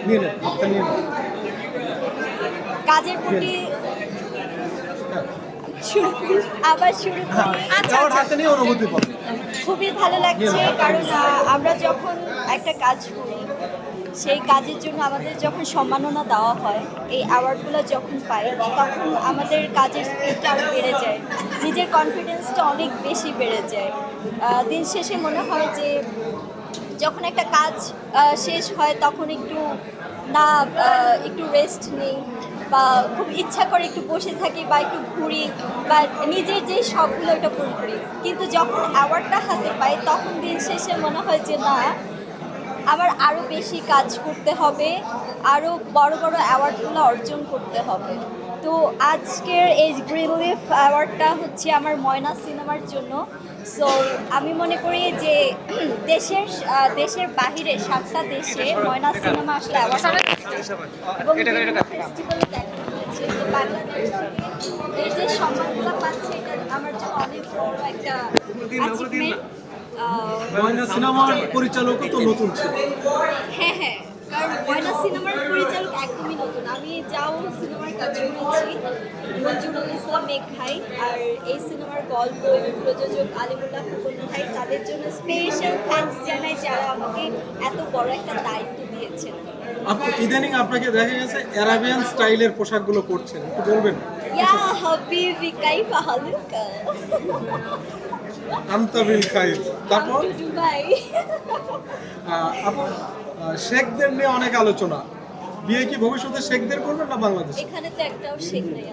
নিয়ে নেন, হাতটা নিয়ে নেন। কাজের প্রতি আবার শুরু করি। আমার হাতে নিয়ে অনুভূতি বলেন। খুবই ভালো লাগছে, কারণ আমরা যখন একটা কাজ করি সেই কাজের জন্য আমাদের যখন সম্মাননা দেওয়া হয়, এই অ্যাওয়ার্ডগুলো যখন পাই তখন আমাদের কাজের স্পিডটা আরও বেড়ে যায়, নিজের কনফিডেন্সটা অনেক বেশি বেড়ে যায়। দিন শেষে মনে হয় যে যখন একটা কাজ শেষ হয় তখন একটু না একটু রেস্ট নেই, বা খুব ইচ্ছা করে একটু বসে থাকি বা একটু ঘুরি বা নিজের যে শখগুলো ওটা পূরণ করি, কিন্তু যখন অ্যাওয়ার্ডটা হাতে পাই তখন দিন শেষে মনে হয় যে না, আমার আরও বেশি কাজ করতে হবে, আরও বড় বড় অ্যাওয়ার্ডগুলো অর্জন করতে হবে। তো আজকের এই গ্রিন লিফ অ্যাওয়ার্ডটা হচ্ছে আমার ময়না সিনেমার জন্য। সো আমি মনে করি যে দেশের দেশের বাহিরে 7টা দেশে ময়না সিনেমা আসলে অ্যাওয়ার্ড এবং ফেস্টিভ্যালে দেখা হয়েছে যে বাংলাদেশ থেকে এই যে সম্মানগুলো পাচ্ছে, এটা আমার জন্য অনেক বড় একটা অ্যাচিভমেন্ট। ময়না সিনেমার পরিচালকও তো নতুন ছিল। হ্যাঁ হ্যাঁ, কারণ ময়না সিনেমার পরিচালক একদমই নতুন। আমি যাও সিনেমার কাজ করেছি মঞ্জুরুল ইসলাম মেঘ ভাই, আর এই সিনেমার গল্প এবং প্রযোজক আলিমুল্লাহ ফুকন ভাই, তাদের জন্য স্পেশাল থ্যাঙ্কস জানাই যারা আমাকে এত বড় একটা দায়িত্ব দিয়েছেন। ইদানিং আপনাকে দেখা গেছে অ্যারাবিয়ান স্টাইলের পোশাকগুলো পরছেন, একটু বলবেন? ইয়া হাবিবি কাইফা হালুকা আন্তাবিল খাইর। তারপর দুবাই। আপু, শেখদের নিয়ে অনেক আলোচনা। বিয়ে কি ভবিষ্যতে শেখদের করবেন না বাংলাদেশ? এখানে তো একটাও শেখ নাই।